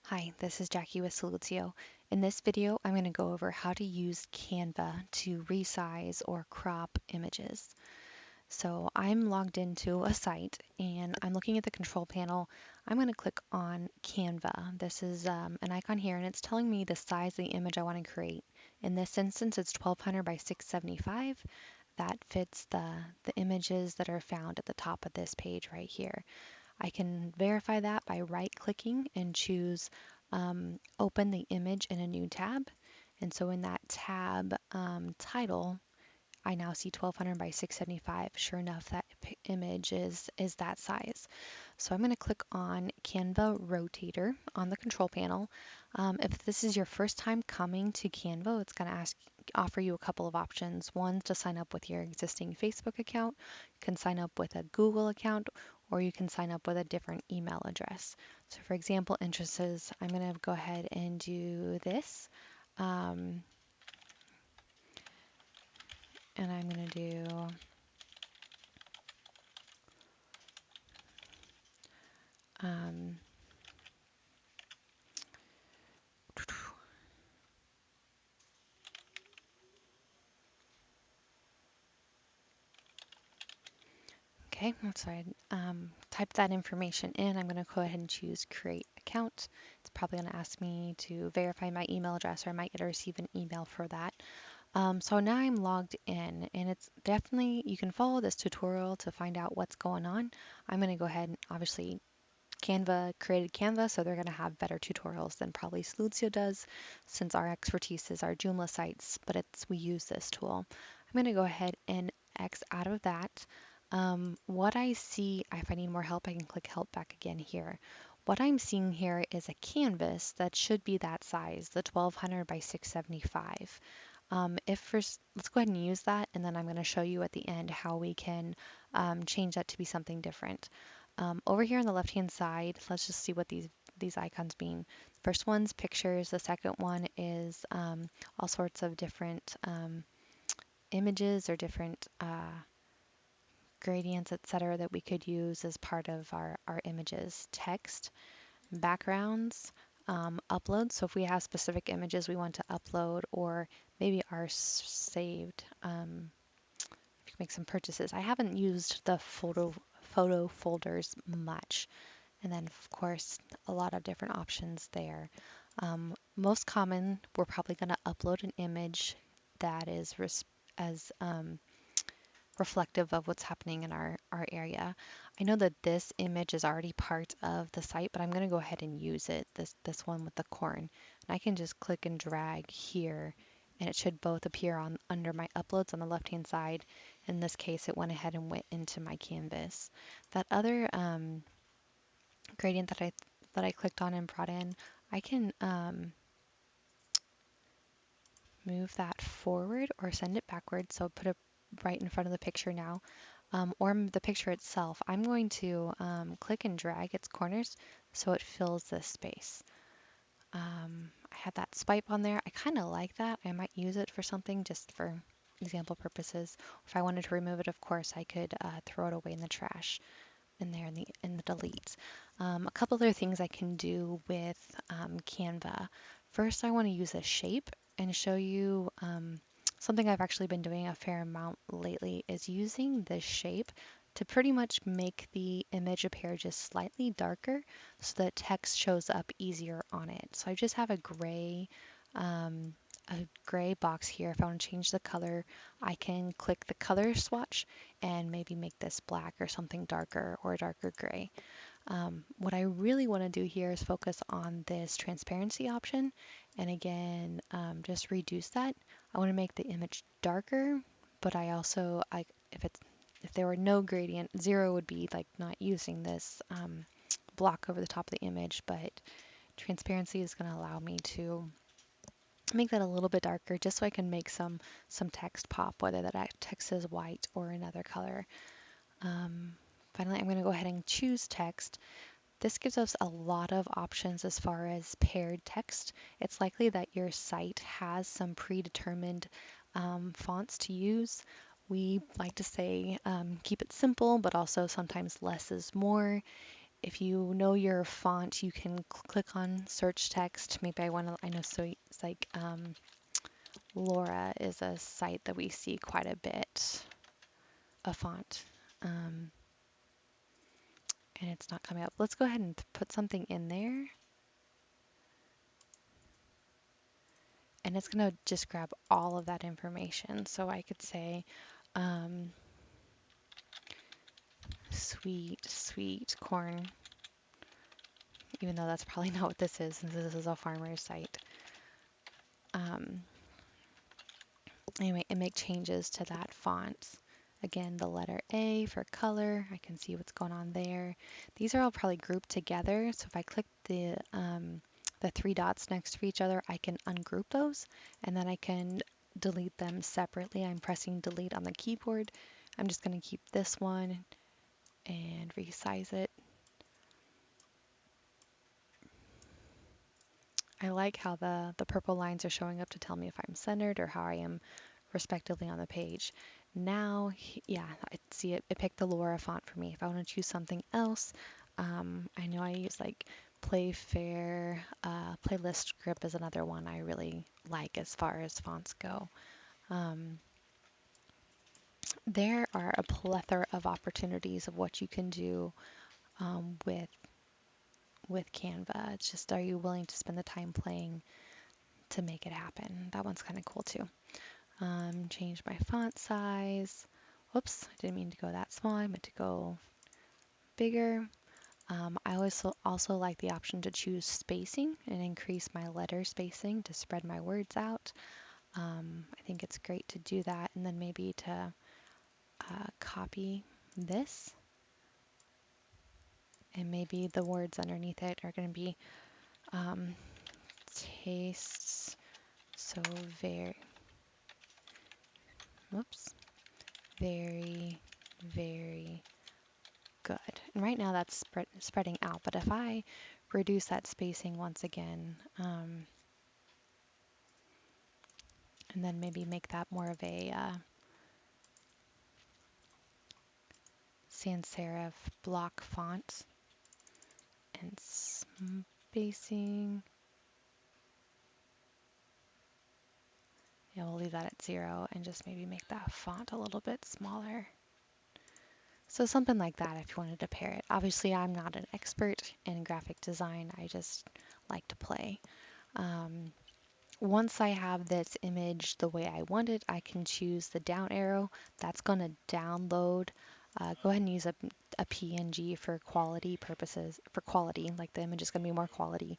Hi, this is Jackie with Salutio. In this video, I'm going to go over how to use Canva to resize or crop images. So I'm logged into a site and I'm looking at the control panel. I'm going to click on Canva. This is an icon here and it's telling me the size of the image I want to create. In this instance, it's 1200 by 675. That fits the images that are found at the top of this page right here. I can verify that by right-clicking and choose Open the image in a new tab. And so in that tab title, I now see 1200 by 675. Sure enough, that image is that size. So I'm going to click on Canva Rotator on the control panel. If this is your first time coming to Canva, it's going to offer you a couple of options. One's to sign up with your existing Facebook account. You can sign up with a Google account, or you can sign up with a different email address. So for example, interests, I'm going to go ahead and do this. Um, and I'm going to do um, okay, so I type that information in. I'm going to go ahead and choose create account. It's probably going to ask me to verify my email address, or I might get to receive an email for that. So now I'm logged in, and it's definitely, you can follow this tutorial to find out what's going on. I'm going to go ahead and obviously Canva created Canva, so they're going to have better tutorials than probably Sleutzio does, since our expertise is our Joomla sites, but we use this tool. I'm going to go ahead and X out of that. What I see, if I need more help, I can click help back again here. What I'm seeing here is a canvas that should be that size, the 1200 by 675. If first, let's go ahead and use that, and then I'm going to show you at the end how we can change that to be something different. Over here on the left-hand side, let's just see what these icons mean. First one's pictures. The second one is all sorts of different images or different gradients, etc., that we could use as part of our images. Text, backgrounds, upload. So if we have specific images we want to upload, or maybe our saved, if you make some purchases. I haven't used the photo folders much. And then, of course, a lot of different options there. Most common, we're probably going to upload an image that is as reflective of what's happening in our area. I know that this image is already part of the site, but I'm going to go ahead and use it, this one with the corn. And I can just click and drag here, and it should both appear on under my uploads on the left-hand side. In this case, it went ahead and went into my canvas. That other gradient that I clicked on and brought in, I can move that forward or send it backward. So put it right in front of the picture now, or the picture itself. I'm going to click and drag its corners so it fills this space. I had that swipe on there. I kind of like that. I might use it for something just for example purposes. If I wanted to remove it, of course, I could throw it away in the trash in there in the delete. A couple other things I can do with Canva. First, I want to use a shape and show you something I've actually been doing a fair amount lately is using this shape to pretty much make the image appear just slightly darker so that text shows up easier on it. So I just have um, a gray box here. If I want to change the color, I can click the color swatch and maybe make this black or something darker or darker gray. What I really want to do here is focus on this transparency option, and again, just reduce that. I want to make the image darker, but if there were no gradient, 0 would be like not using this block over the top of the image, but transparency is going to allow me to make that a little bit darker just so I can make some text pop, whether that text is white or another color. Um, Finally, I'm going to go ahead and choose text. This gives us a lot of options as far as paired text. It's likely that your site has some predetermined fonts to use. We like to say keep it simple, but also sometimes less is more. If you know your font, you can click on search text. Maybe I know, so it's like Laura is a site that we see quite a bit, a font, and it's not coming up. Let's go ahead and put something in there, and it's going to just grab all of that information. So I could say, sweet corn, even though that's probably not what this is, since this is a farmer's site. Um, anyway, and make changes to that font. Again, the letter A for color, I can see what's going on there. These are all probably grouped together, so if I click the three dots next to each other, I can ungroup those, and then I can delete them separately. I'm pressing delete on the keyboard. I'm just going to keep this one and resize it. I like how the purple lines are showing up to tell me if I'm centered or how I am respectively on the page. Now, yeah, I see it picked the Laura font for me. If I want to choose something else, I know I use like Playfair, Playlist Script is another one I really like as far as fonts go. There are a plethora of opportunities of what you can do with Canva. It's just, are you willing to spend the time playing to make it happen? That one's kind of cool too. Change my font size. Whoops, I didn't mean to go that small. I meant to go bigger. I also like the option to choose spacing and increase my letter spacing to spread my words out. I think it's great to do that, and then maybe to copy this, and maybe the words underneath it are going to be tastes so very, whoops, very, very good. And right now that's spreading out, but if I reduce that spacing once again, and then maybe make that more of a sans serif block font, and spacing, yeah, we'll leave that at 0 and just maybe make that font a little bit smaller. So something like that if you wanted to pair it. Obviously, I'm not an expert in graphic design. I just like to play. Once I have this image the way I want it, I can choose the down arrow. That's going to download. Go ahead and use a PNG for quality purposes. For quality, like the image is going to be more quality,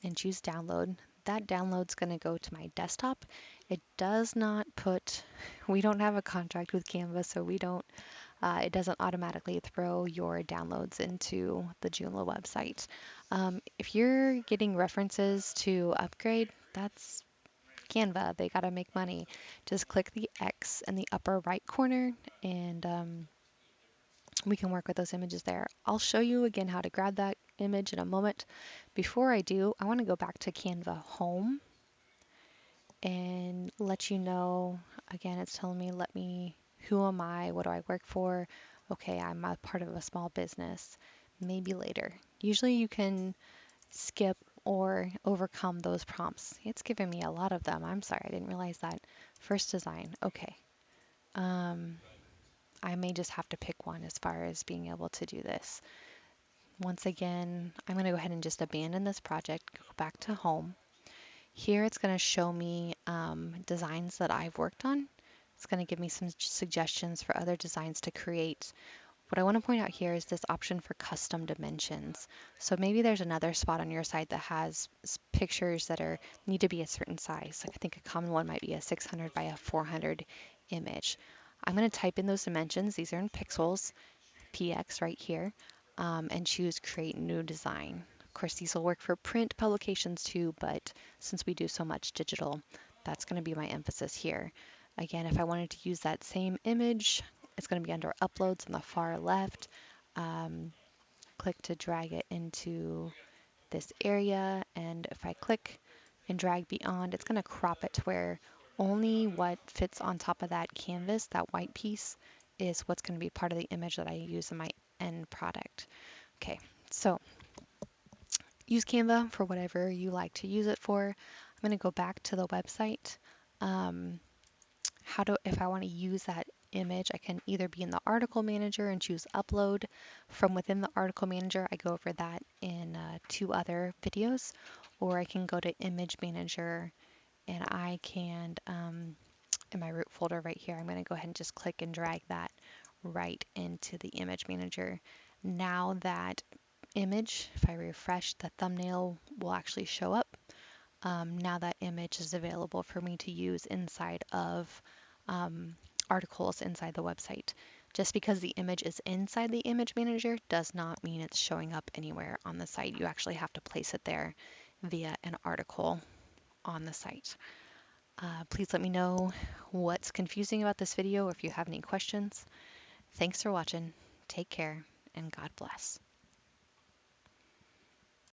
and choose download. That download's going to go to my desktop. It does not put, we don't have a contract with Canva, so we don't, it doesn't automatically throw your downloads into the Joomla website. If you're getting references to upgrade, that's Canva. They got to make money. Just click the X in the upper right corner, and we can work with those images there. I'll show you again how to grab that image in a moment. Before I do, I want to go back to Canva Home and let you know, again, it's telling me, who am I? What do I work for? Okay, I'm a part of a small business. Maybe later. Usually you can skip or overcome those prompts. It's giving me a lot of them. I'm sorry, I didn't realize that. First design. Okay. I may just have to pick one as far as being able to do this. Once again, I'm going to go ahead and just abandon this project, go back to home. Here it's going to show me designs that I've worked on. It's going to give me some suggestions for other designs to create. What I want to point out here is this option for custom dimensions. So maybe there's another spot on your site that has pictures that need to be a certain size. Like I think a common one might be a 600 by a 400 image. I'm going to type in those dimensions. These are in pixels, px right here, and choose create new design. Of course, these will work for print publications too, but since we do so much digital, that's going to be my emphasis here. Again, if I wanted to use that same image, it's going to be under uploads on the far left. Click to drag it into this area, and if I click and drag beyond, it's going to crop it to where only what fits on top of that canvas, that white piece, is what's going to be part of the image that I use in my end product. Okay, So use Canva for whatever you like to use it for. I'm going to go back to the website. Um, if I want to use that image, I can either be in the article manager and choose upload. From within the article manager, I go over that in 2 other videos, or I can go to image manager and I can, in my root folder right here, I'm going to go ahead and just click and drag that right into the image manager. Now that image, if I refresh, the thumbnail will actually show up. Now that image is available for me to use inside of articles inside the website. Just because the image is inside the image manager does not mean it's showing up anywhere on the site. You actually have to place it there via an article on the site. Please let me know what's confusing about this video or if you have any questions. Thanks for watching. Take care and God bless.